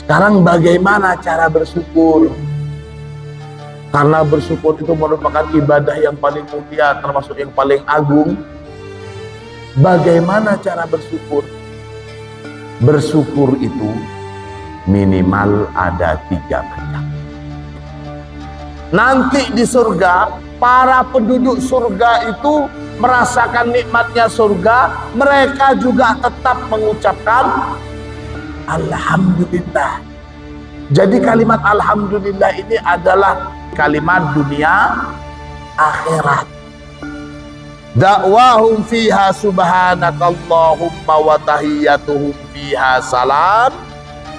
Sekarang bagaimana cara bersyukur? Karena bersyukur itu merupakan ibadah yang paling mulia, termasuk yang paling agung. Bagaimana cara bersyukur? Bersyukur itu minimal ada 3 macam. Nanti di surga, para penduduk surga itu merasakan nikmatnya surga, mereka juga tetap mengucapkan Alhamdulillah. Jadi kalimat Alhamdulillah ini adalah kalimat dunia akhirat. Da'wahum fiha subhanakallahumma wa tahiyyatuhum fiha salam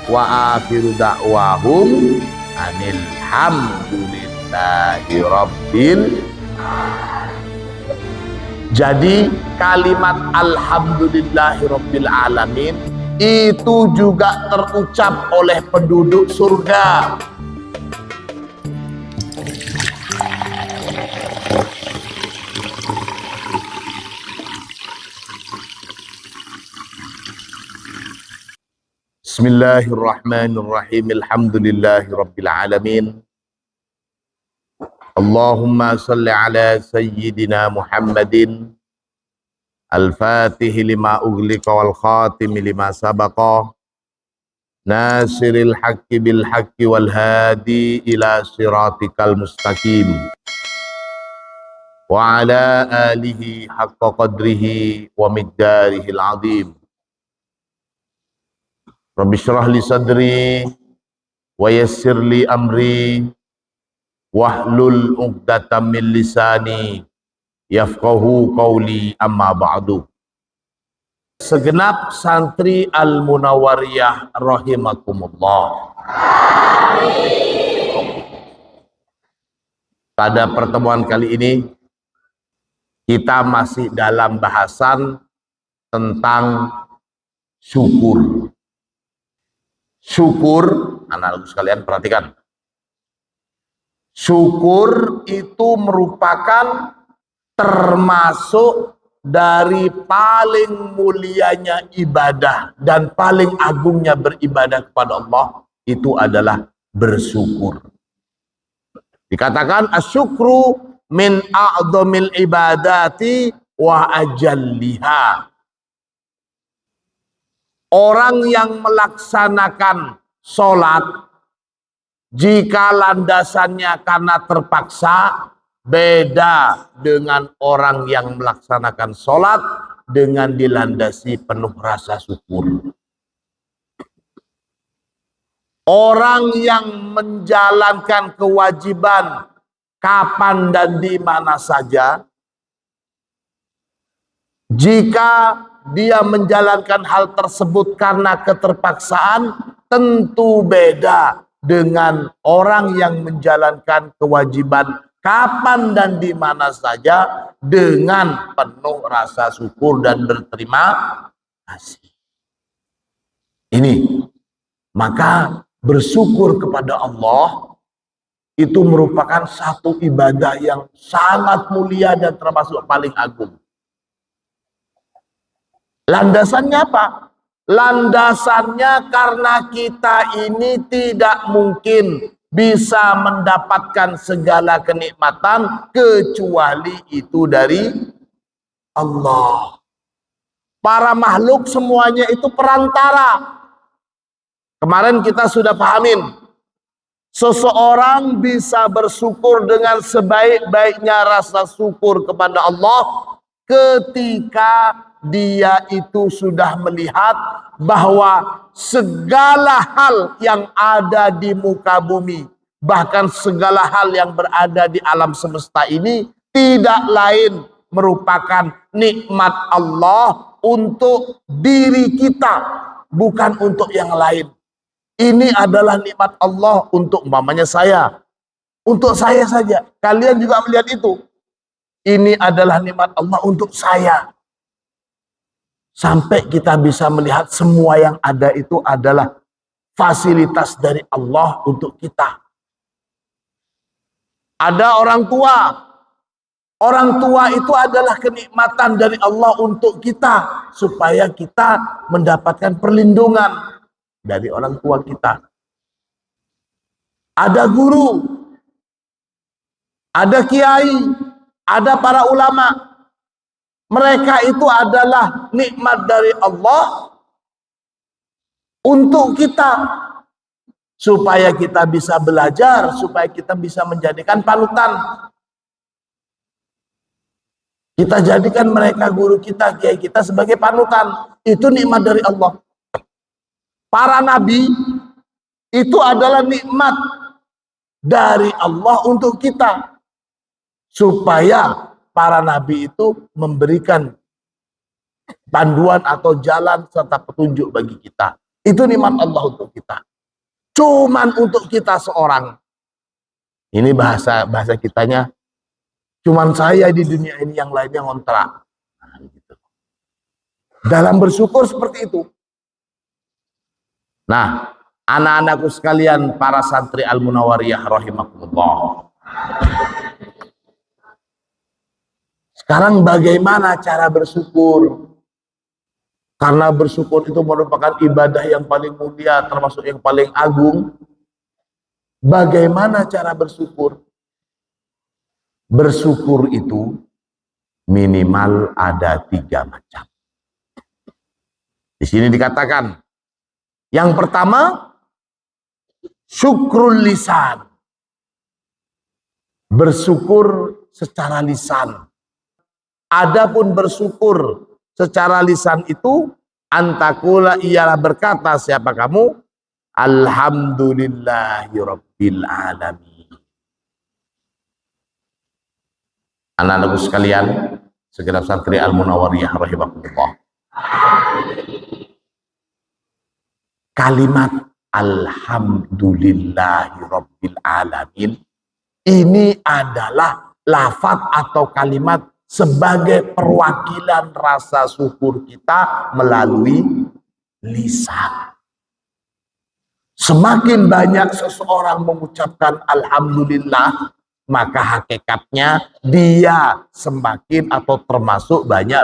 wa akhiru da'wahum anil hamdulillahi rabbil. Jadi kalimat alhamdulillahi rabbil alamin itu juga terucap oleh penduduk surga. Bismillahirrahmanirrahim. Alhamdulillahi rabbil alamin. Allahumma salli ala sayyidina Muhammadin al-fatih lima ughliqa wal khatim lima sabaqa nasiril haqqi bil haqqi wal hadi ila siratikal mustaqim wa ala alihi haqqa qadrihi wa miqdarihil azim. Rabbi syrah li sadri wa yassir li amri wahlul 'uqdatam min lisani yafqahu qawli, amma ba'du. Segenap santri Al-Munawwariyah rahimakumullah. Pada pertemuan kali ini kita masih dalam bahasan tentang syukur. Syukur, anak-anak sekalian perhatikan. Syukur itu merupakan termasuk dari paling mulianya ibadah dan paling agungnya beribadah kepada Allah, itu adalah bersyukur. Dikatakan asyukru min a'dhamil ibadati wa ajalliha. Orang yang melaksanakan sholat, jika landasannya karena terpaksa, beda dengan orang yang melaksanakan sholat dengan dilandasi penuh rasa syukur. Orang yang menjalankan kewajiban kapan dan di mana saja, jika dia menjalankan hal tersebut karena keterpaksaan, tentu beda dengan orang yang menjalankan kewajiban kapan dan di mana saja dengan penuh rasa syukur dan berterima kasih. Ini, maka bersyukur kepada Allah itu merupakan satu ibadah yang sangat mulia dan termasuk paling agung. Landasannya apa? Landasannya karena kita ini tidak mungkin bisa mendapatkan segala kenikmatan kecuali itu dari Allah. Para makhluk semuanya itu perantara. Kemarin kita sudah pahamin, seseorang bisa bersyukur dengan sebaik-baiknya rasa syukur kepada Allah ketika dia itu sudah melihat bahwa segala hal yang ada di muka bumi, bahkan segala hal yang berada di alam semesta ini tidak lain merupakan nikmat Allah untuk diri kita, bukan untuk yang lain. Ini adalah nikmat Allah untuk umpamanya saya, untuk saya saja. Kalian juga melihat itu. Ini adalah nikmat Allah untuk saya. Sampai kita bisa melihat semua yang ada itu adalah fasilitas dari Allah untuk kita. Ada orang tua. Orang tua itu adalah kenikmatan dari Allah untuk kita, supaya kita mendapatkan perlindungan dari orang tua kita. ada guru, ada kiai, ada para ulama. Mereka itu adalah nikmat dari Allah untuk kita, supaya kita bisa belajar, supaya kita bisa menjadikan panutan. Kita jadikan mereka guru kita, kiai kita sebagai panutan. Itu nikmat dari Allah. Para nabi itu adalah nikmat dari Allah untuk kita, supaya para nabi itu memberikan panduan atau jalan serta petunjuk bagi kita. Itu nikmat Allah untuk kita. Cuman untuk kita seorang. Ini bahasa kitanya, cuman saya di dunia ini, yang lainnya ngontrak. Nah, gitu. Dalam bersyukur seperti itu. Nah, anak-anakku sekalian, para santri Al-Munawwariyah rahimakumullah. Sekarang bagaimana cara bersyukur? Karena bersyukur itu merupakan ibadah yang paling mulia, termasuk yang paling agung. Bagaimana cara bersyukur? Bersyukur itu minimal ada 3 macam. Di sini dikatakan, yang pertama, syukrul lisan. Bersyukur secara lisan. Adapun bersyukur secara lisan itu, antakula ialah berkata siapa kamu, alhamdulillahirabbil alamin. Anak-anakku sekalian, segenap santri Al-Munawwariyah rahimakumullah. Kalimat alhamdulillahirabbil alamin ini adalah lafaz atau kalimat sebagai perwakilan rasa syukur kita melalui lisan. Semakin banyak seseorang mengucapkan alhamdulillah, maka hakikatnya dia semakin atau termasuk banyak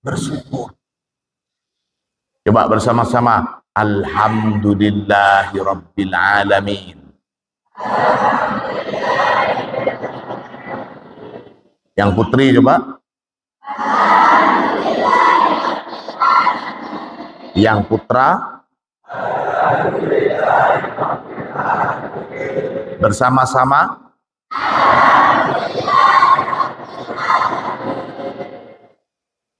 bersyukur. Coba bersama-sama, alhamdulillahirabbil alamin. Yang putri coba. Yang putra. Bersama-sama.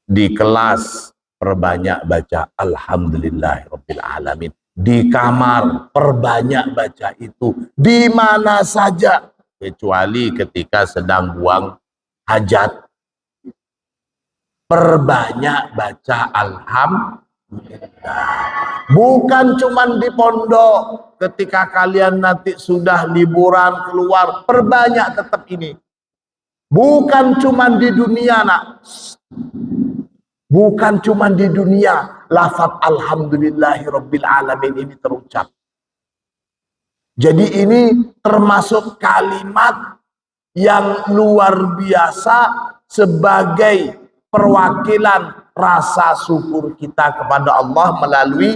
Di kelas perbanyak baca alhamdulillahirabbil alamin. Di kamar perbanyak baca itu. Di mana saja, kecuali ketika sedang buang hajat, perbanyak baca alhamdulillah. Bukan cuman di pondok, ketika kalian nanti sudah liburan keluar, perbanyak tetap ini. Bukan cuman di dunia, nak. Bukan cuman di dunia lafaz alhamdulillahirabbil alamin ini terucap. Jadi ini termasuk kalimat yang luar biasa sebagai perwakilan rasa syukur kita kepada Allah melalui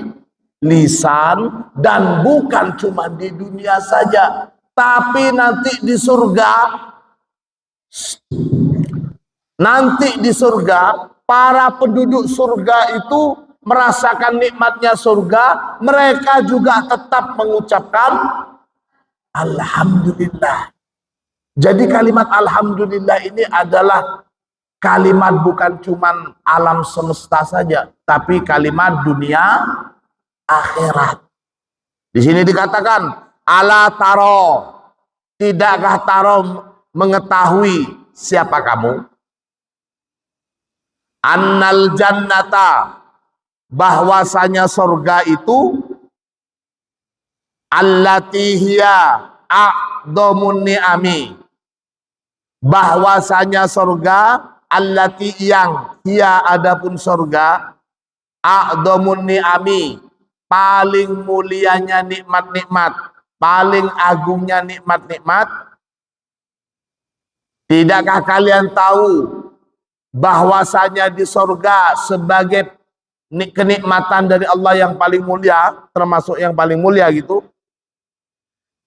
lisan, dan bukan cuma di dunia saja, tapi nanti di surga. Nanti di surga, para penduduk surga itu merasakan nikmatnya surga, mereka juga tetap mengucapkan alhamdulillah. Jadi kalimat alhamdulillah ini adalah kalimat bukan cuman alam semesta saja, tapi kalimat dunia akhirat. Di sini dikatakan, ala taro, tidakkah taro mengetahui siapa kamu? Annal jannata, bahwasanya surga itu, allati hiya a'dhamun ni'ami, bahwasanya surga, allati yang hiya adapun surga, a'dhamun ni'ami, paling mulianya nikmat-nikmat, paling agungnya nikmat-nikmat. Tidakkah kalian tahu bahwasanya di surga sebagai kenikmatan dari Allah yang paling mulia, termasuk yang paling mulia gitu,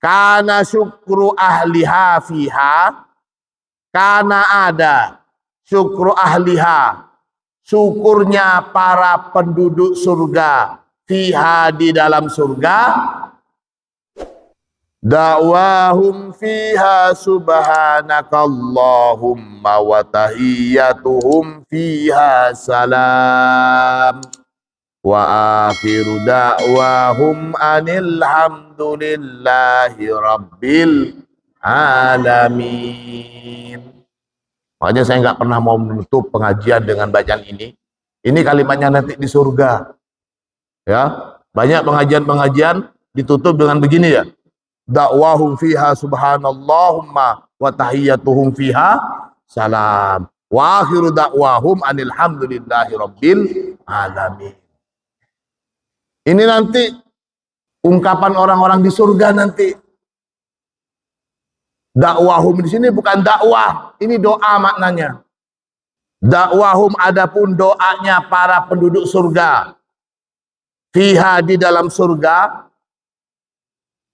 Kana syukru ahliha fiha, karena ada syukru ahliha, syukurnya para penduduk surga, fiha di dalam surga, da'wahum fiha subhanakallahumma wa tahiyyatuhum fiha salam wa akhiru da'wahum anil hamdulillahi rabbil alamin. Makanya saya nggak pernah mau menutup pengajian dengan bacaan ini. Ini kalimatnya nanti di surga. Ya, banyak pengajian-pengajian ditutup dengan begini ya. Da'wahum fiha subhanallahumma wa tahiyyatuhum fiha salam. Wa akhiru da'wahum anil hamdulillahi rabbil alamin. Ini nanti ungkapan orang-orang di surga nanti. Dakwahum di sini bukan dakwah, ini doa maknanya. Dakwahum adapun doanya para penduduk surga. Fiha di dalam surga.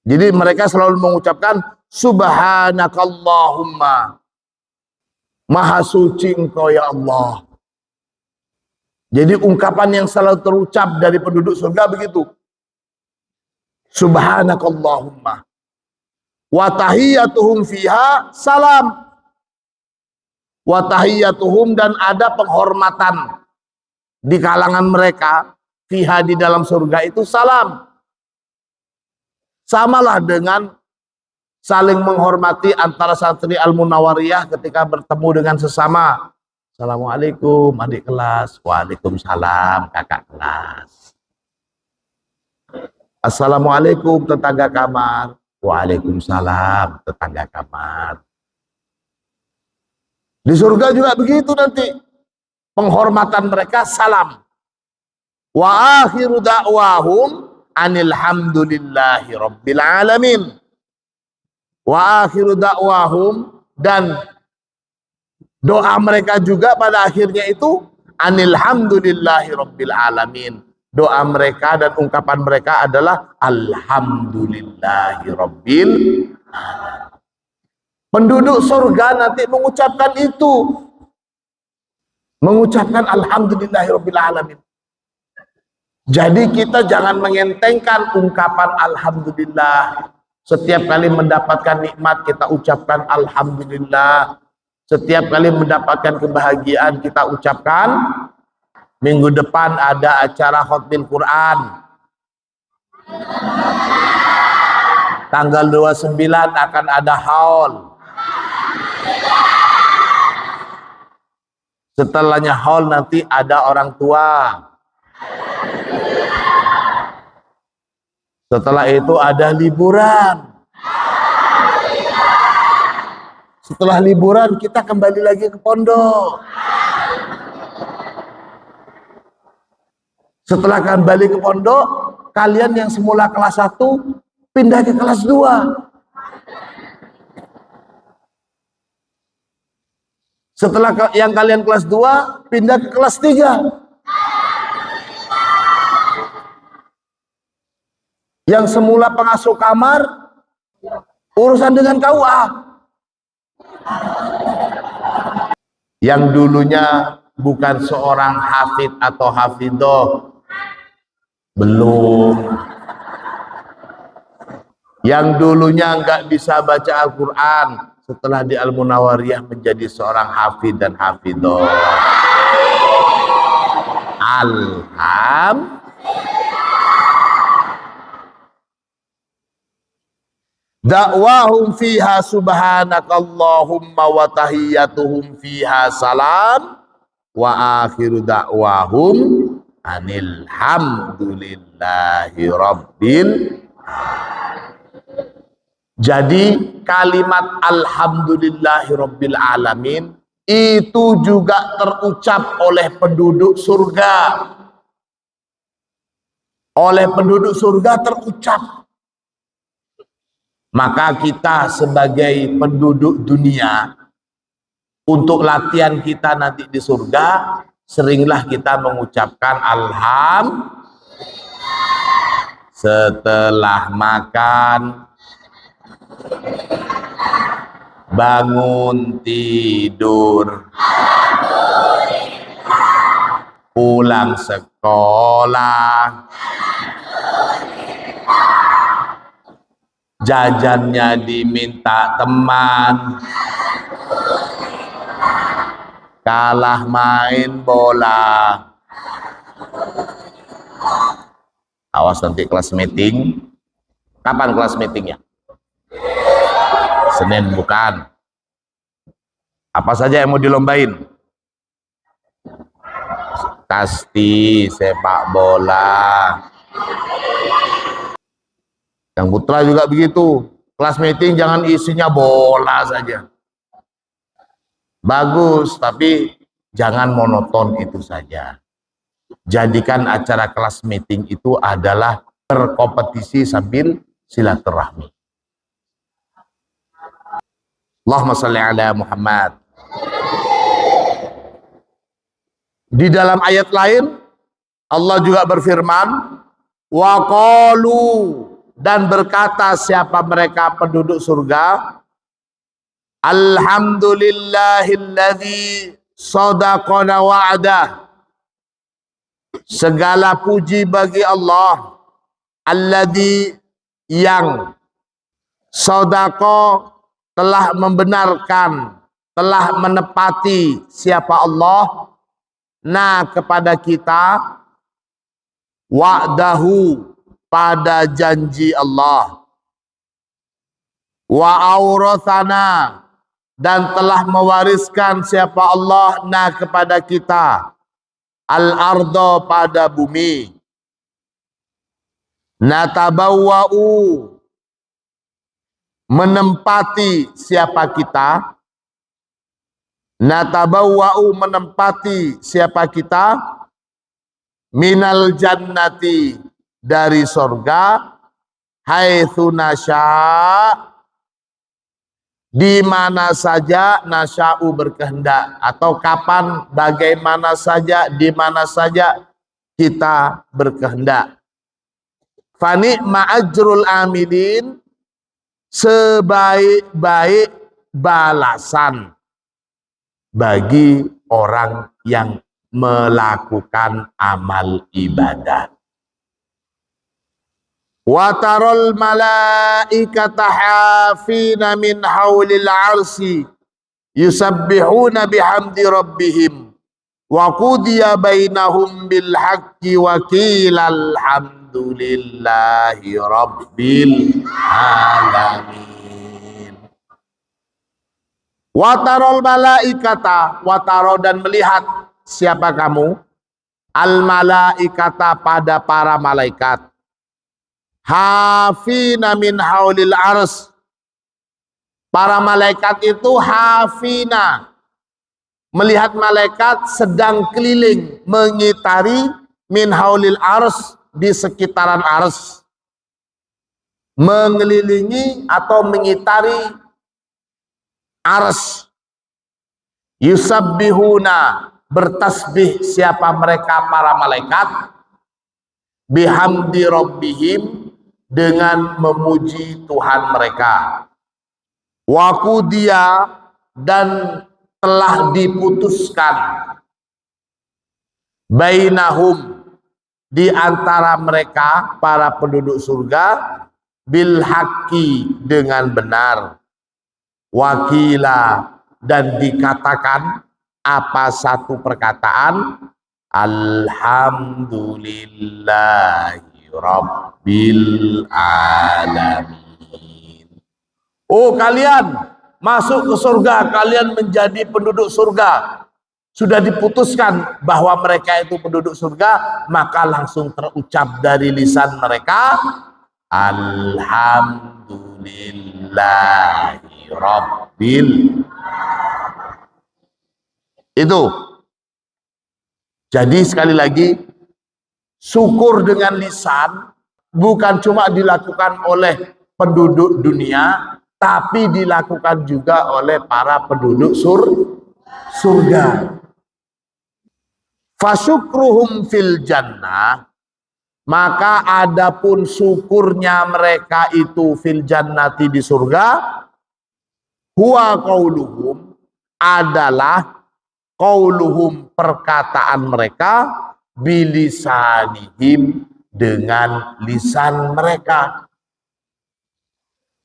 Jadi mereka selalu mengucapkan subhanakallahumma. Maha suci engkau ya Allah. Jadi ungkapan yang selalu terucap dari penduduk surga begitu. Subhanakallahumma. Wa tahiyyatuhum fiha salam. Wa tahiyyatuhum dan ada penghormatan di kalangan mereka fiha di dalam surga itu salam. Samalah dengan saling menghormati antara santri Al-Munawwariyah ketika bertemu dengan sesama. Assalamualaikum adik kelas. Waalaikumsalam kakak kelas. Assalamualaikum tetangga kamar. Waalaikumsalam tetangga kamar. Di surga juga begitu nanti. Penghormatan mereka salam. Wa akhiru da'wahum anil hamdulillahi rabbil alamin. Wa akhiru da'wahum dan doa mereka juga pada akhirnya itu anil hamdulillahi rabbil alamin. Doa mereka dan ungkapan mereka adalah alhamdulillahi rabbil alamin. Penduduk surga nanti mengucapkan itu. Mengucapkan alhamdulillahi rabbil alamin. Jadi kita jangan mengentengkan ungkapan alhamdulillah. Setiap kali mendapatkan nikmat kita ucapkan alhamdulillah. Setiap kali mendapatkan kebahagiaan kita ucapkan. Minggu depan ada acara khotbah Quran. Tanggal 29 akan ada haul. Setelahnya haul nanti ada orang tua. Setelah itu ada liburan. Setelah liburan kita kembali lagi ke pondok. Setelah kembali ke pondok, kalian yang semula kelas 1 pindah ke kelas 2. Setelah yang kalian kelas 2 pindah ke kelas 3. Yang semula pengasuh kamar urusan dengan KUA. Yang dulunya bukan seorang hafid atau hafidoh, belum. Yang dulunya nggak bisa baca Al-Quran, setelah di Al-Munawwariyah menjadi seorang hafid dan hafidoh. Alhamdulillah. Da'wahum fiha subhanakallahumma wa tahiyyatuhum fiha salam wa akhiru da'wahum anil hamdulillahi rabbil. Jadi kalimat alhamdulillahi rabbil alamin itu juga terucap oleh penduduk surga. Oleh penduduk surga terucap. Maka kita sebagai penduduk dunia, untuk latihan kita nanti di surga, seringlah kita mengucapkan alhamdulillah setelah makan, bangun tidur, pulang sekolah, jajannya diminta teman, kalah main bola. Awas nanti kelas meeting. Kapan kelas meetingnya? Senin bukan? Apa saja yang mau dilombain? Kasti, sepak bola. Yang putra juga begitu. Kelas meeting jangan isinya bola saja. Bagus, tapi jangan monoton itu saja. Jadikan acara kelas meeting itu adalah berkompetisi sambil silaturahmi. Allahumma shalli ala Muhammad. Di dalam ayat lain Allah juga berfirman, wa qalu, dan berkata siapa mereka penduduk surga, alhamdulillahilladzi sadaqana wa'dah. Segala puji bagi Allah, alladzi, yang sadaqa, telah membenarkan, telah menepati siapa Allah, nah kepada kita, wa'dahu, pada janji Allah, wa aurathana, dan telah mewariskan siapa Allah, nah kepada kita, al-ardo, pada bumi, natabawwa'u, menempati siapa kita, natabawwa'u, menempati siapa kita, minal jannati, dari sorga, haitsu nasya, di mana saja, nasya'u, berkehendak, atau kapan, bagaimana saja, di mana saja kita berkehendak. Fani ma'ajrul amilin, sebaik-baik balasan bagi orang yang melakukan amal ibadah. Wa taral malaikata hafina min haulil arsi yusabbihuna bihamdi rabbihim wa qudiya bainahum bil haqqi wa qila alhamdulillahi rabbil alamin. Wa taral malaikata, wa taro, dan melihat siapa kamu, al malaikata, pada para malaikat, hafina min haulil ars, para malaikat itu hafina, melihat malaikat sedang keliling mengitari, min haulil ars, di sekitaran ars, mengelilingi atau mengitari ars. Yusabbihuna, bertasbih siapa mereka para malaikat, bihamdi rabbihim, dengan memuji Tuhan mereka, wa qudiya, dan telah diputuskan, bainahum, di antara mereka para penduduk surga, bil haqqi, dengan benar, wakila, dan dikatakan apa satu perkataan, alhamdulillahi rabbil alamin. Oh, kalian masuk ke surga, kalian menjadi penduduk surga. Sudah diputuskan bahwa mereka itu penduduk surga, maka langsung terucap dari lisan mereka, alhamdulillahi rabbil. Itu. Jadi sekali lagi, syukur dengan lisan bukan cuma dilakukan oleh penduduk dunia, tapi dilakukan juga oleh para penduduk surga. Fasyukruhum fil jannah, Maka adapun syukurnya mereka itu fil jannati di surga, huwa qauluhum adalah qauluhum perkataan mereka bilisanihim dengan lisan mereka.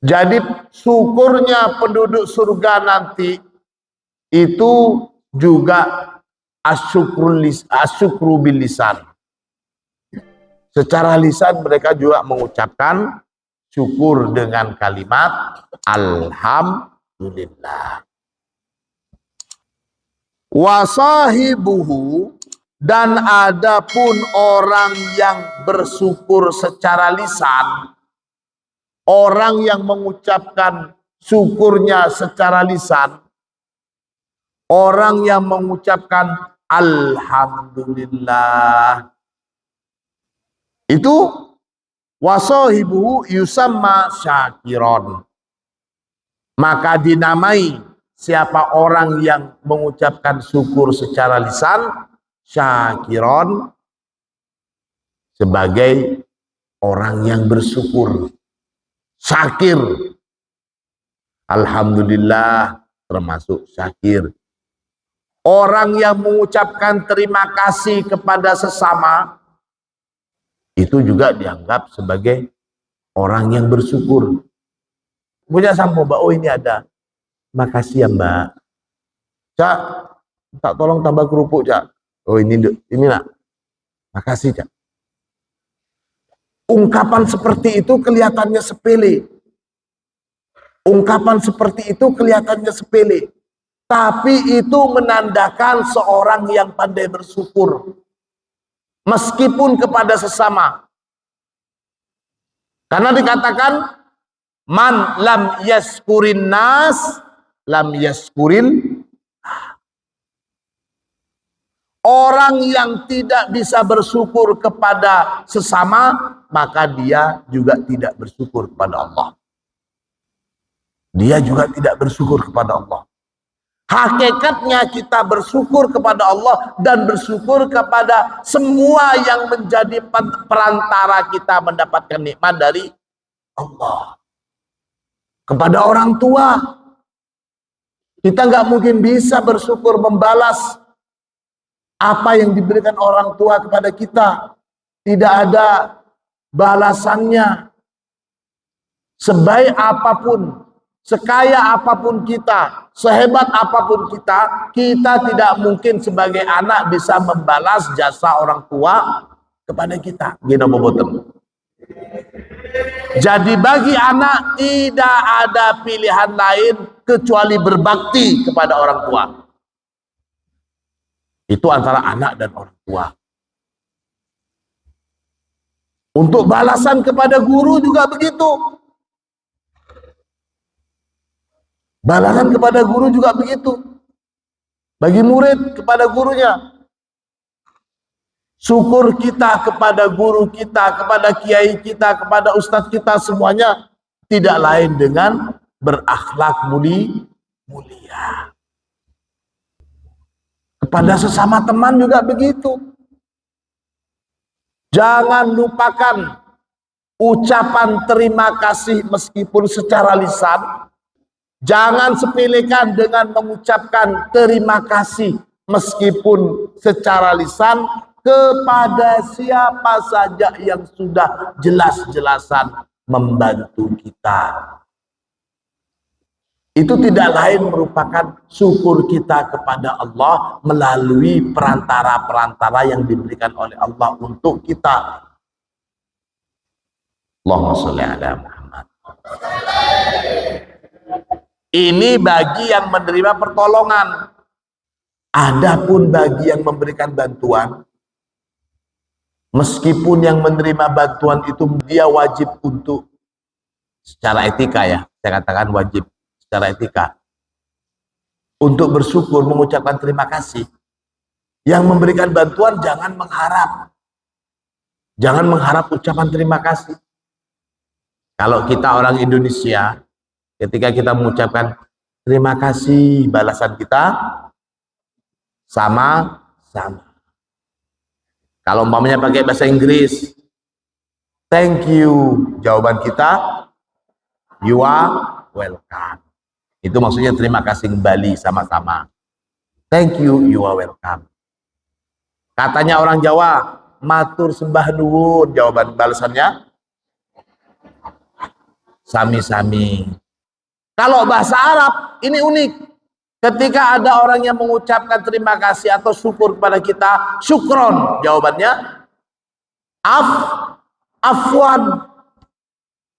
Jadi syukurnya penduduk surga nanti itu juga asyukru bil lisan. Secara lisan mereka juga mengucapkan syukur dengan kalimat alhamdulillah. Wasahibuhu, dan adapun orang yang bersyukur secara lisan, orang yang mengucapkan syukurnya secara lisan, orang yang mengucapkan alhamdulillah, itu wasahibuhu yusamma syakiron, maka dinamai siapa orang yang mengucapkan syukur secara lisan syakiron, sebagai orang yang bersyukur. Syakir, alhamdulillah termasuk syakir. Orang yang mengucapkan terima kasih kepada sesama itu juga dianggap sebagai orang yang bersyukur. Punya sampo, Mbak, oh ini ada, makasih ya Mbak. Cak, tak tolong tambah kerupuk, Cak. Oh ini nak, makasih, Cak. Ungkapan seperti itu kelihatannya sepele. Ungkapan seperti itu kelihatannya sepele. Tapi itu menandakan seorang yang pandai bersyukur. Meskipun kepada sesama. Karena dikatakan man lam yaskurin nas lam yaskurin. Orang yang tidak bisa bersyukur kepada sesama, maka dia juga tidak bersyukur kepada Allah. Dia juga tidak bersyukur kepada Allah. Hakikatnya kita bersyukur kepada Allah dan bersyukur kepada semua yang menjadi perantara kita mendapatkan nikmat dari Allah. Kepada orang tua, kita nggak mungkin bisa bersyukur membalas apa yang diberikan orang tua kepada kita. Tidak ada balasannya. Sebaik apapun, sekaya apapun kita, sehebat apapun kita, kita tidak mungkin sebagai anak bisa membalas jasa orang tua kepada kita. Gina boboten. Jadi bagi anak tidak ada pilihan lain kecuali berbakti kepada orang tua. Itu antara anak dan orang tua. Untuk balasan kepada guru juga begitu. Balasan kepada guru juga begitu. Bagi murid kepada gurunya. Syukur kita kepada guru kita, kepada kiai kita, kepada ustadz kita, semuanya tidak lain dengan berakhlak mulia. Kepada sesama teman juga begitu. Jangan lupakan ucapan terima kasih meskipun secara lisan. Jangan sepelekan dengan mengucapkan terima kasih meskipun secara lisan kepada siapa saja yang sudah jelas-jelasan membantu kita. Itu tidak lain merupakan syukur kita kepada Allah melalui perantara-perantara yang diberikan oleh Allah untuk kita. Allahumma sholli ala Muhammad. Ini bagi yang menerima pertolongan. Adapun bagi yang memberikan bantuan, meskipun yang menerima bantuan itu dia wajib untuk secara etika, ya, saya katakan wajib secara etika untuk bersyukur, mengucapkan terima kasih. Yang memberikan bantuan jangan mengharap ucapan terima kasih. Kalau kita orang Indonesia, ketika kita mengucapkan terima kasih, balasan kita sama-sama. Kalau umpamanya pakai bahasa Inggris, Thank you. Jawaban kita, you are welcome. Itu maksudnya terima kasih kembali sama-sama. Thank you, you are welcome. Katanya orang Jawa, matur sembah nuwun. Jawaban balasannya, sami-sami. Kalau bahasa Arab, ini unik. Ketika ada orang yang mengucapkan terima kasih atau syukur kepada kita, syukron. Jawabannya, afwan.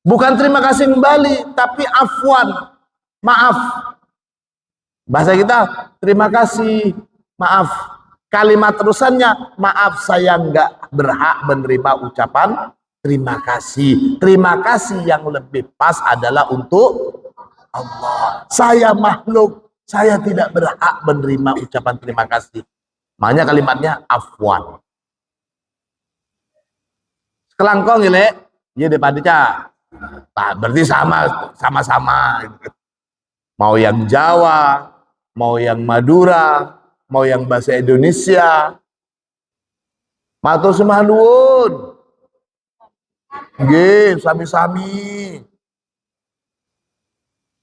Bukan terima kasih kembali, tapi afwan. Maaf. Bahasa kita, terima kasih, maaf. Kalimat terusannya, maaf saya nggak berhak menerima ucapan terima kasih. Terima kasih yang lebih pas adalah untuk Allah. Saya makhluk, saya tidak berhak menerima ucapan terima kasih. Makanya kalimatnya afwan. Kelangkong ya, Le. Ya depan dia. Berarti sama-sama. Mau yang Jawa, mau yang Madura, mau yang bahasa Indonesia. Matur sembah nuwun. Nggih, sami-sami.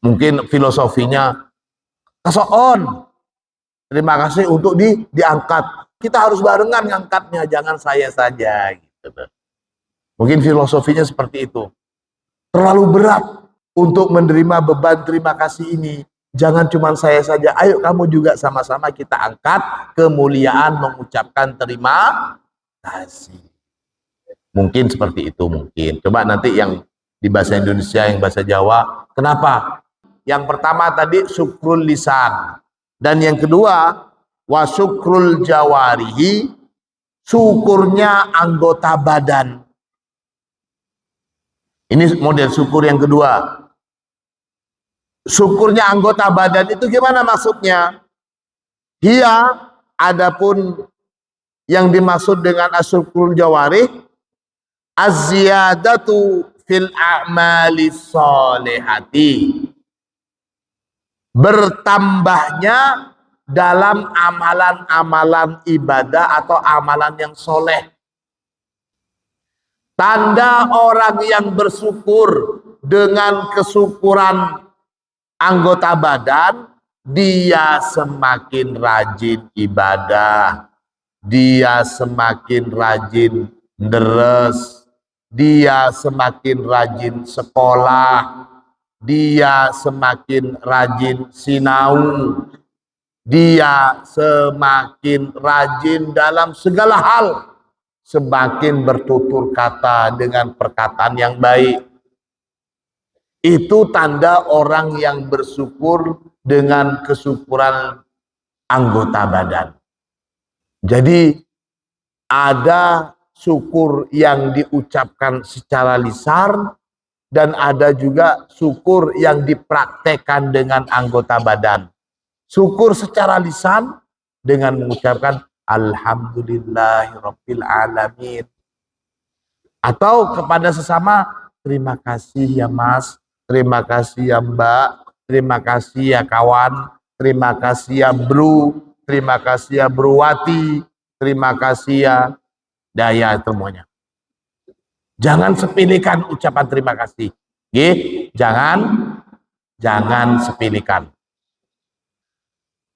Mungkin filosofinya kasoon. Terima kasih untuk diangkat. Kita harus barengan ngangkatnya, jangan saya saja gitu. Mungkin filosofinya seperti itu. Terlalu berat untuk menerima beban terima kasih ini. Jangan cuma saya saja, ayo kamu juga sama-sama kita angkat kemuliaan mengucapkan terima kasih. Mungkin seperti itu mungkin. Coba nanti yang di bahasa Indonesia, yang bahasa Jawa. Kenapa? Yang pertama tadi syukrul lisan. Dan yang kedua, wa syukrul jawarihi, syukurnya anggota badan. Ini model syukur yang kedua. Syukurnya anggota badan itu gimana maksudnya? Hiya, adapun yang dimaksud dengan asyukrul jawarih, az-ziyadatu fil a'mali sholihati, bertambahnya dalam amalan-amalan ibadah atau amalan yang soleh. Tanda orang yang bersyukur dengan kesyukuran anggota badan, dia semakin rajin ibadah, dia semakin rajin deres, dia semakin rajin sekolah, dia semakin rajin sinau, dia semakin rajin dalam segala hal, semakin bertutur kata dengan perkataan yang baik. Itu tanda orang yang bersyukur dengan kesyukuran anggota badan. Jadi ada syukur yang diucapkan secara lisan dan ada juga syukur yang dipraktekkan dengan anggota badan. Syukur secara lisan dengan mengucapkan alhamdulillahirabbil alamin. Atau kepada sesama, terima kasih ya Mas, terima kasih ya Mbak, terima kasih ya kawan, terima kasih ya Bro, terima kasih ya Browati, terima kasih ya Daya semuanya. Jangan sepelekan ucapan terima kasih. Jangan sepelekan.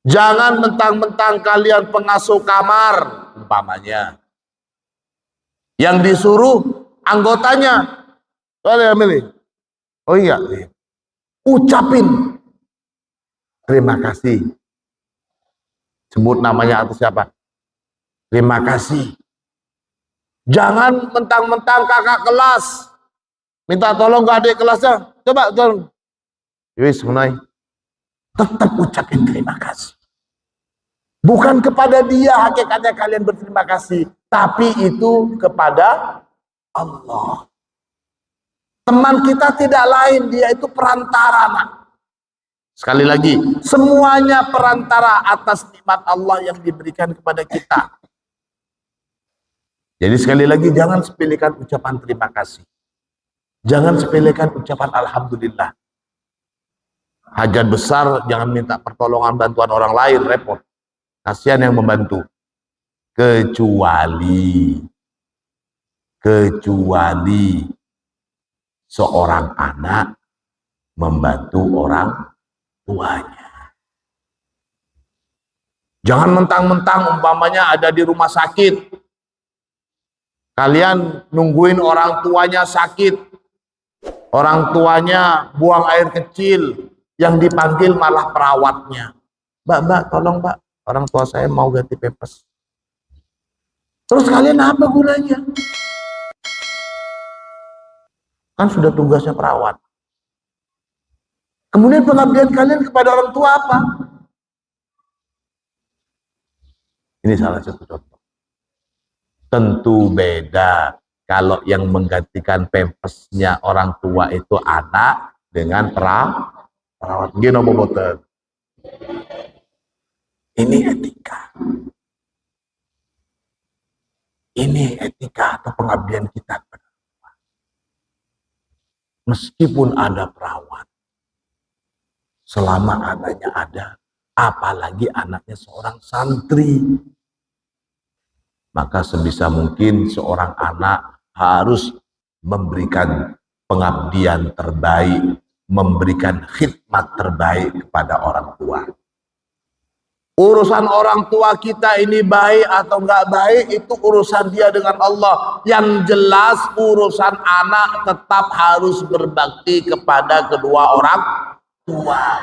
Jangan mentang-mentang kalian pengasuh kamar umpamanya. Yang disuruh anggotanya. Milih. Oh iya, ucapin terima kasih. Sebut namanya atau siapa? Terima kasih. Jangan mentang-mentang kakak kelas minta tolong ke adik kelasnya. Coba tolong. Wis mulai. Tetap ucapin terima kasih. Bukan kepada dia hakikatnya kalian berterima kasih, tapi itu kepada Allah. Teman kita tidak lain, dia itu perantara, Nak. Sekali lagi, semuanya perantara atas nikmat Allah yang diberikan kepada kita. Jadi sekali lagi, jangan sepelekan ucapan terima kasih. Jangan sepelekan ucapan alhamdulillah. Hajat besar, jangan minta pertolongan bantuan orang lain, repot. Kasihan yang membantu. Kecuali kecuali seorang anak membantu orang tuanya. Jangan mentang-mentang umpamanya ada di rumah sakit, kalian nungguin orang tuanya sakit, orang tuanya buang air kecil, yang dipanggil malah perawatnya. Mbak, tolong mbak, orang tua saya mau ganti pempes. Terus kalian apa gunanya? Kan sudah tugasnya perawat. Kemudian pengabdian kalian kepada orang tua apa? Ini salah satu contoh. Tentu beda kalau yang menggantikan pempesnya orang tua itu anak dengan perawat. Gini boboten. Ini etika. Ini etika atau pengabdian kita. Meskipun ada perawat, selama anaknya ada, apalagi anaknya seorang santri, maka sebisa mungkin seorang anak harus memberikan pengabdian terbaik, memberikan khidmat terbaik kepada orang tua. Urusan orang tua kita ini baik atau enggak baik, itu urusan dia dengan Allah. Yang jelas urusan anak tetap harus berbakti kepada kedua orang tua.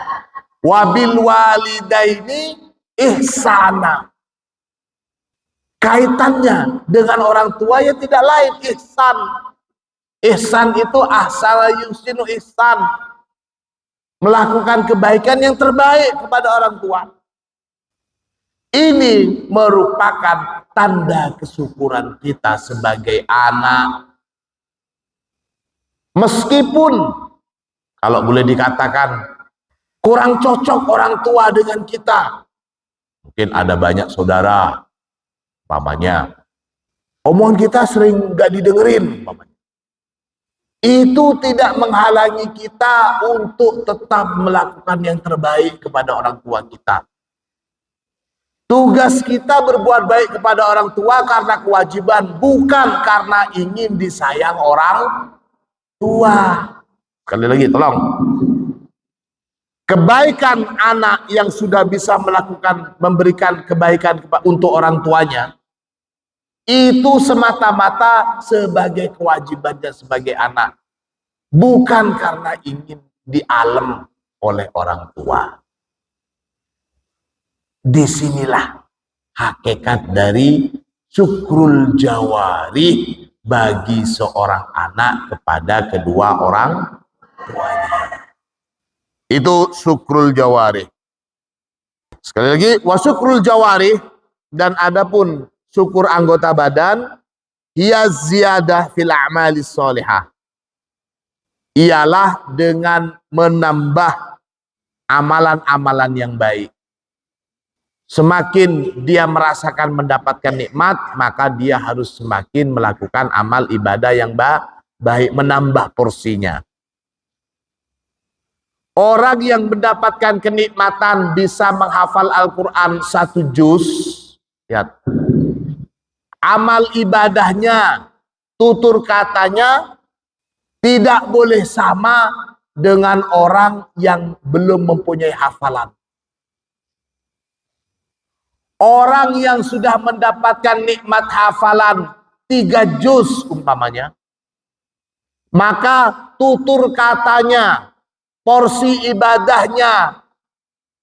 Wabil walidaini ihsana. Kaitannya dengan orang tua ya tidak lain ihsan. Ihsan itu ahsana yusinu ihsan. Melakukan kebaikan yang terbaik kepada orang tua. Ini merupakan tanda kesyukuran kita sebagai anak. Meskipun kalau boleh dikatakan kurang cocok orang tua dengan kita. Mungkin ada banyak saudara, umpamanya omongan kita sering gak didengerin, umpamanya. Itu tidak menghalangi kita untuk tetap melakukan yang terbaik kepada orang tua kita. Tugas kita berbuat baik kepada orang tua karena kewajiban, bukan karena ingin disayang orang tua. Sekali lagi, tolong. Kebaikan anak yang sudah bisa memberikan kebaikan untuk orang tuanya, itu semata-mata sebagai kewajibannya sebagai anak. Bukan karena ingin dialem oleh orang tua. Disinilah hakikat dari syukrul jawari bagi seorang anak kepada kedua orang tuanya. Itu syukrul jawari. Sekali lagi, wa syukrul jawari, dan adapun syukur anggota badan, hiya ziyadah fil a'malis sholihah. Ialah dengan menambah amalan-amalan yang baik. Semakin dia merasakan mendapatkan nikmat, maka dia harus semakin melakukan amal ibadah yang baik, menambah porsinya. Orang yang mendapatkan kenikmatan bisa menghafal Al-Quran 1 juz, ya, amal ibadahnya, tutur katanya tidak boleh sama dengan orang yang belum mempunyai hafalan. Orang yang sudah mendapatkan nikmat hafalan 3 juz umpamanya, maka tutur katanya, porsi ibadahnya,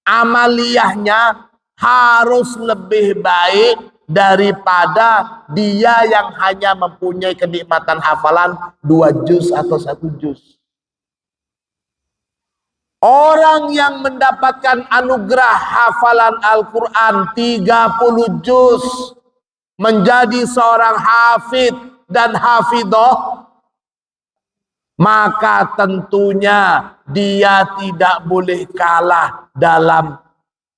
amaliyahnya harus lebih baik daripada dia yang hanya mempunyai kenikmatan hafalan 2 juz atau 1 juz. Orang yang mendapatkan anugerah hafalan Al-Quran 30 juz, menjadi seorang hafid dan hafidah, maka tentunya dia tidak boleh kalah dalam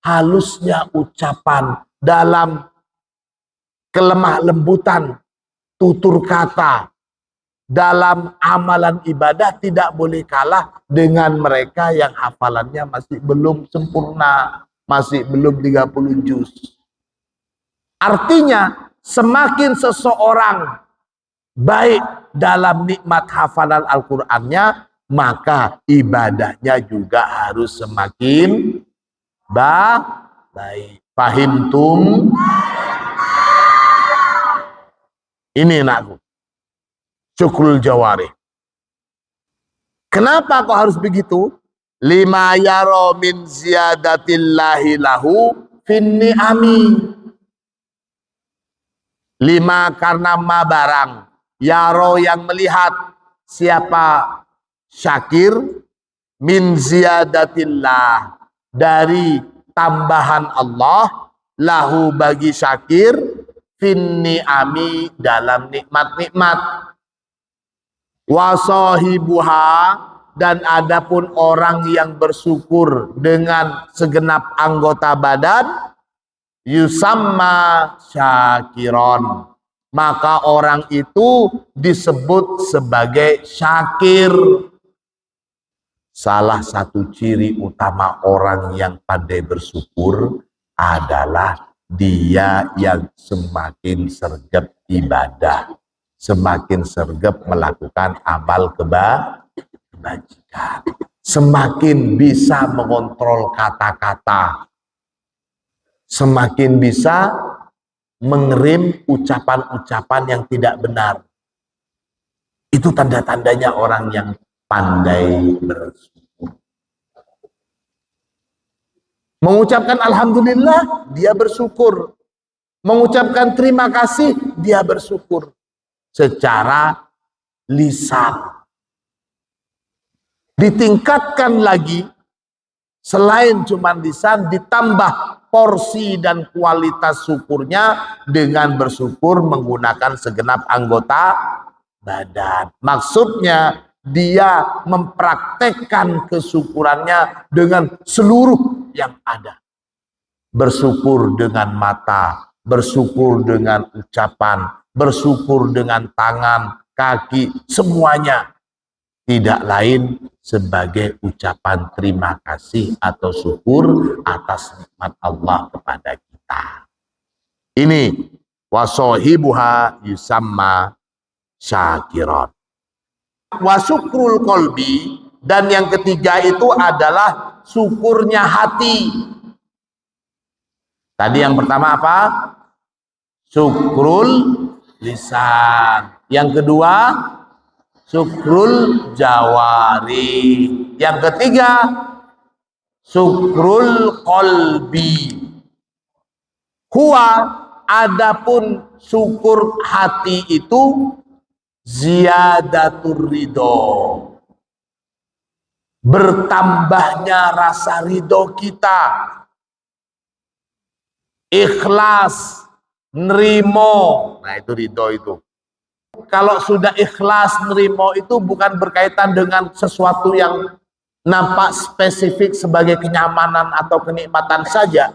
halusnya ucapan, dalam kelemah lembutan tutur kata, dalam amalan ibadah tidak boleh kalah dengan mereka yang hafalannya masih belum sempurna, masih belum 30 juz. Artinya semakin seseorang baik dalam nikmat hafalan Al-Qur'annya, maka ibadahnya juga harus semakin baik. Fahimtum? Ini nakku. Syukrul jawarih. Kenapa kok harus begitu? Lima yaro min ziyadatillahi lahu fin ni'ami. Lima karena ma barang. Yaro yang melihat. Siapa? Syakir. Min ziyadatillah. Dari tambahan Allah. Lahu bagi syakir. Fin ni'ami dalam nikmat-nikmat. Wasahibuha, dan adapun orang yang bersyukur dengan segenap anggota badan, yusamma syakiron, maka orang itu disebut sebagai syakir. Salah satu ciri utama orang yang pandai bersyukur adalah dia yang semakin sergap ibadah, semakin sergap melakukan amal kebajikan, semakin bisa mengontrol kata-kata, semakin bisa mengerim ucapan-ucapan yang tidak benar. Itu tanda-tandanya orang yang pandai bersyukur. Mengucapkan alhamdulillah, dia bersyukur. Mengucapkan terima kasih, dia bersyukur. Secara lisan. Ditingkatkan lagi, selain cuma lisan, ditambah porsi dan kualitas syukurnya dengan bersyukur menggunakan segenap anggota badan. Maksudnya dia mempraktekkan kesyukurannya dengan seluruh yang ada. Bersyukur dengan mata, bersyukur dengan ucapan, bersyukur dengan tangan, kaki, semuanya. Tidak lain sebagai ucapan terima kasih atau syukur atas nikmat Allah kepada kita. Ini wasohibuha yusamma syakiron. Wasukrul kolbi, dan yang ketiga itu adalah syukurnya hati. Tadi yang pertama apa? Syukrul lisan. Yang kedua, syukrul jawari. Yang ketiga, syukrul kolbi. Huwa, adapun syukur hati itu ziyadatur ridho, bertambahnya rasa ridho kita, ikhlas, nerimo. Nah itu ridho itu. Kalau sudah ikhlas, nerimo itu bukan berkaitan dengan sesuatu yang nampak spesifik sebagai kenyamanan atau kenikmatan saja.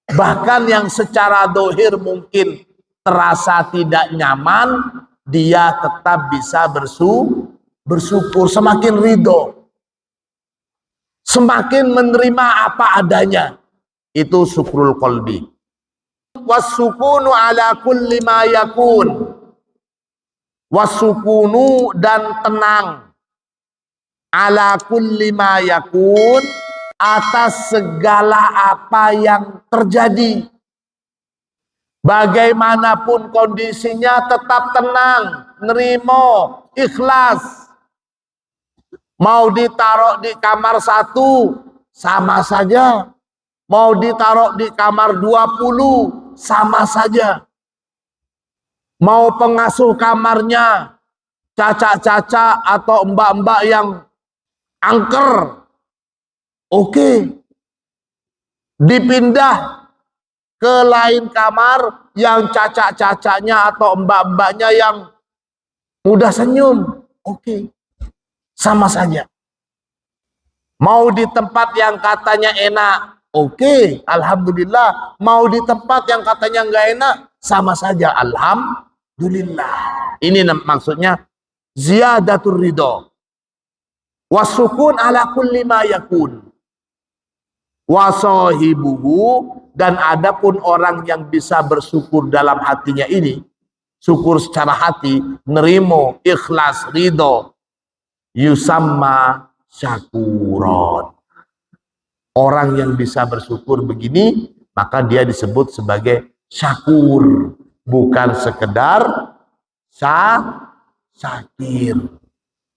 Bahkan yang secara dohir mungkin terasa tidak nyaman, dia tetap bisa bersyukur, semakin ridho, semakin menerima apa adanya. Itu syukrul qalbi. Wasukunu ala kulli ma yakun. Wasukunu, dan tenang, ala kulli ma yakun, atas segala apa yang terjadi. Bagaimanapun kondisinya tetap tenang, nerimo, ikhlas. Mau ditaruh di kamar 1 sama saja. Mau ditaruh di kamar 20 sama saja. Mau pengasuh kamarnya caca-caca atau mbak-mbak yang angker, oke. Dipindah ke lain kamar yang caca-cacanya atau mbak-mbaknya yang mudah senyum, oke. Sama saja. Mau di tempat yang katanya enak, oke, alhamdulillah. Mau di tempat yang katanya nggak enak, sama saja, alhamdulillah. Ini maksudnya ziyadatur ridho. Wasukun ala kulli ma yakun. Wasohibuhu, dan adapun orang yang bisa bersyukur dalam hatinya ini, syukur secara hati, nerimo, ikhlas, ridho, yusamma syakuron. Orang yang bisa bersyukur begini, maka dia disebut sebagai syakur, bukan sekedar syakir,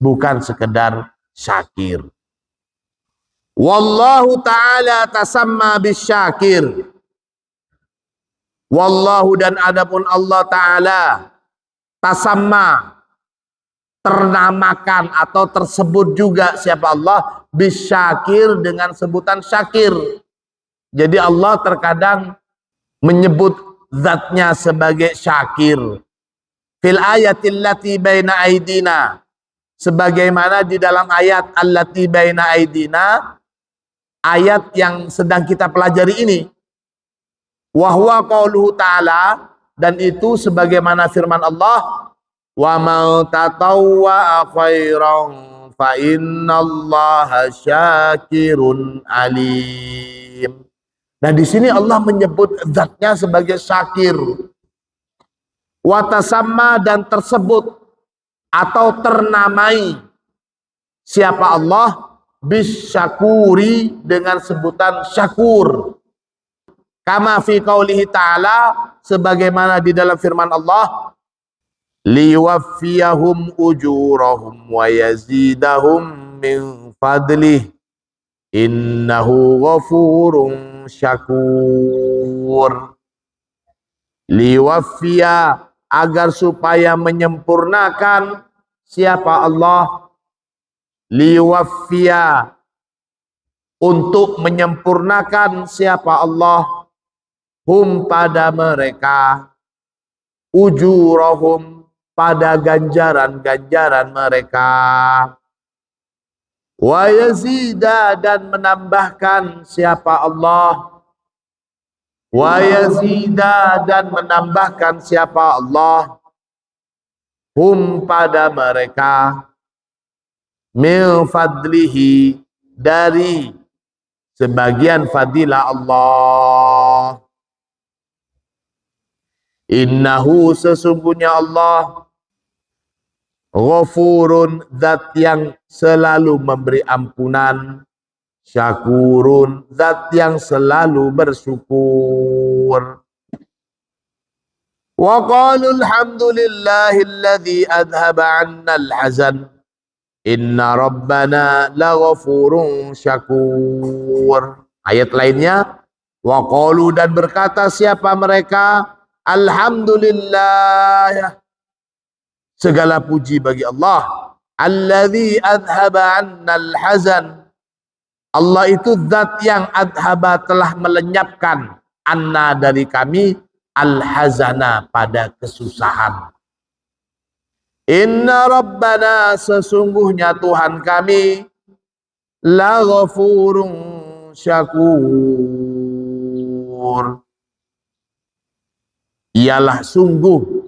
bukan sekedar syakir. Wallahu ta'ala tasamma bisyakir. Wallahu, dan adapun Allah Ta'ala, tasamma, ternamakan atau tersebut juga siapa Allah, bisyakir, dengan sebutan syakir. Jadi Allah terkadang menyebut zatnya sebagai syakir. Fil ayatil lati baina aidina, sebagaimana di dalam ayat allati baina aidina, ayat yang sedang kita pelajari ini. Wa huwa qauluhu ta'ala, dan itu sebagaimana firman Allah, wa man tatawwa khairan fa innallaha syakirun alim. Nah, di sini Allah menyebut zatnya sebagai syakir. Wa tasamma, dan tersebut atau ternamai siapa Allah bisyakuri, dengan sebutan syakur. Kama fi qaulihi ta'ala, sebagaimana di dalam firman Allah, liwaffiyahum ujurahum wa yazidahum min fadlih innahu ghafurun syakur. Liwaffiya, agar supaya menyempurnakan siapa Allah, liwaffiya, untuk menyempurnakan siapa Allah, hum, pada mereka, ujurahum, pada ganjaran-ganjaran mereka, wa yazida, dan menambahkan siapa Allah, wa yazida, dan menambahkan siapa Allah, hum, pada mereka, min fadlihi, dari sebagian fadilah Allah. Innahu, sesungguhnya Allah, ghafurun, zat yang selalu memberi ampunan, syakurun, zat yang selalu bersyukur. Wa qalu alhamdulillahilladzi adhaba 'anna al-hazan inna rabbana laghafurun syakur. Ayat lainnya, wa qalu, dan berkata siapa mereka, alhamdulillah, segala puji bagi Allah, alladzi adhaba 'annal hazan, Allah itu zat yang adhaba, telah melenyapkan, anna, dari kami, al-hazana, pada kesusahan. Inna rabbana, sesungguhnya Tuhan kami, la ghafurun syakur, ialah sungguh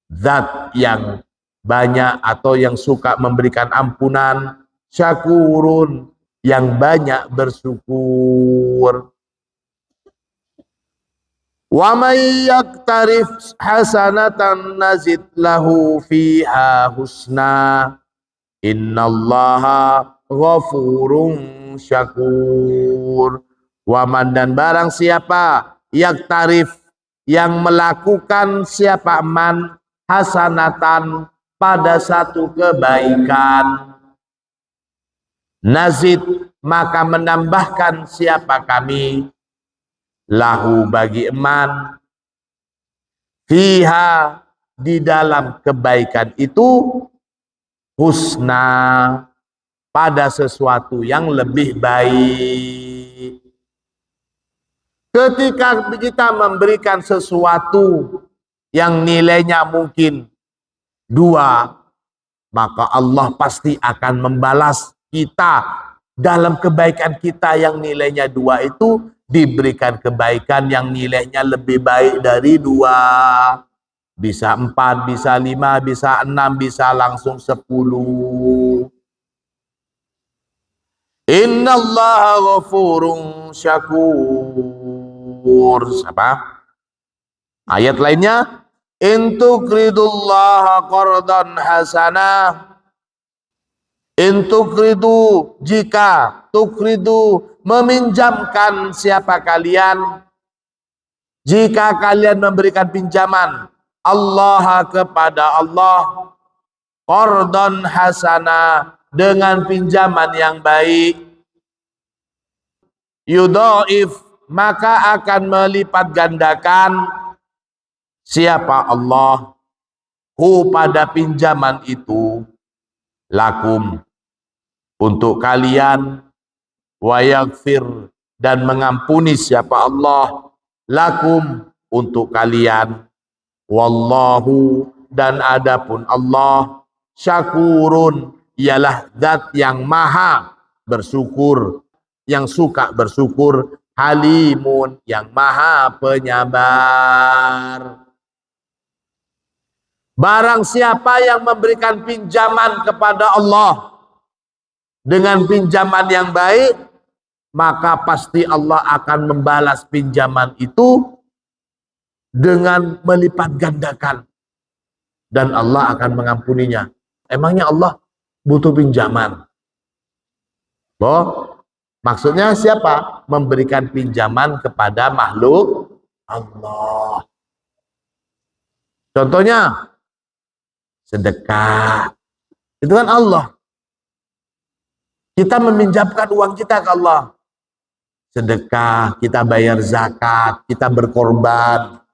zat yang banyak atau yang suka memberikan ampunan, syakurun, yang banyak bersyukur. Wa may yaktarif hasanatan nazid lahu fiha husna innallaha ghafurun syakur. Waman, dan barang siapa, yaktarif, yang melakukan siapa man, hasanatan, pada satu kebaikan, nazid, maka menambahkan siapa kami, lahu, bagi eman, fiha, di dalam kebaikan itu, husna, pada sesuatu yang lebih baik. Ketika kita memberikan sesuatu yang nilainya mungkin 2, maka Allah pasti akan membalas kita dalam kebaikan kita yang nilainya 2 itu, diberikan kebaikan yang nilainya lebih baik dari 2. Bisa 4, bisa 5, bisa 6, bisa langsung 10. Innallaha ghafurun syakur. Apa? Ayat lainnya, In tuqridullaha qardan hasanah. In tuqridu, jika tuqridu meminjamkan siapa kalian, jika kalian memberikan pinjaman Allah kepada Allah, qardan hasanah, dengan pinjaman yang baik, yudhaif, maka akan melipat gandakan siapa Allah hu pada pinjaman itu, lakum, untuk kalian, wa yaghfir, dan mengampuni siapa Allah lakum, untuk kalian, wallahu, dan adapun Allah syakurun, ialah zat yang maha bersyukur, yang suka bersyukur, halimun, yang maha penyabar. Barang siapa yang memberikan pinjaman kepada Allah dengan pinjaman yang baik, maka pasti Allah akan membalas pinjaman itu dengan melipat gandakan, dan Allah akan mengampuninya. Emangnya Allah butuh pinjaman? Maksudnya siapa? Memberikan pinjaman kepada makhluk Allah. Contohnya sedekah, itu kan Allah. Kita meminjamkan uang kita ke Allah. Sedekah, kita bayar zakat, kita berkorban.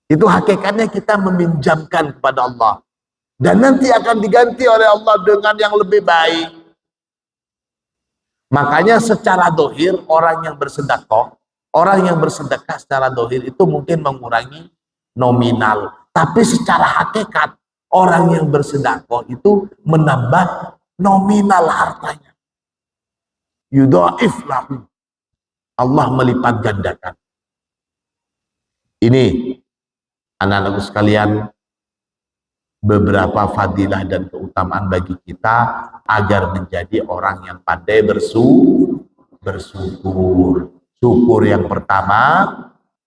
Itu hakikatnya kita meminjamkan kepada Allah. Dan nanti akan diganti oleh Allah dengan yang lebih baik. Makanya secara dohir, orang yang bersedekah secara dohir itu mungkin mengurangi nominal. Tapi secara hakikat, orang yang bersedekah itu menambah nominal hartanya. Yudhaif lahu. Allah melipat gandakan. Ini anak-anakku sekalian, beberapa fadilah dan keutamaan bagi kita agar menjadi orang yang pandai bersyukur. Syukur yang pertama,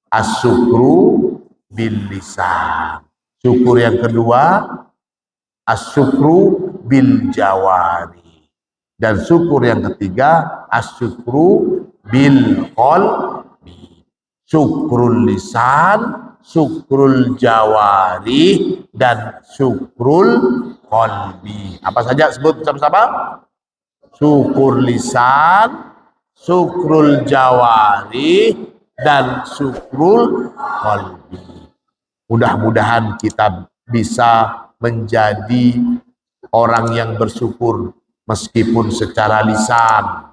asyukru bil lisan. Syukur yang kedua, asyukru bil jawari. Dan syukur yang ketiga, asyukru bil qalbi. Syukrul lisan, syukrul jawari, dan syukrul qalbi. Apa saja sebut sama-sama? Syukur lisan, syukrul jawari, dan syukrul qalbi. Mudah-mudahan kita bisa menjadi orang yang bersyukur meskipun secara lisan.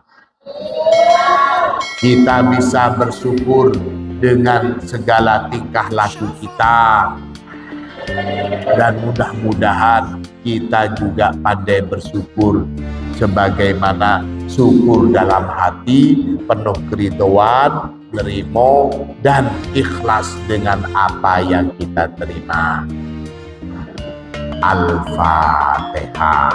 Kita bisa bersyukur dengan segala tingkah laku kita. Dan mudah-mudahan kita juga pandai bersyukur sebagaimana syukur dalam hati, penuh keridhaan, nerimo, dan ikhlas dengan apa yang kita terima. Al-Fatihah.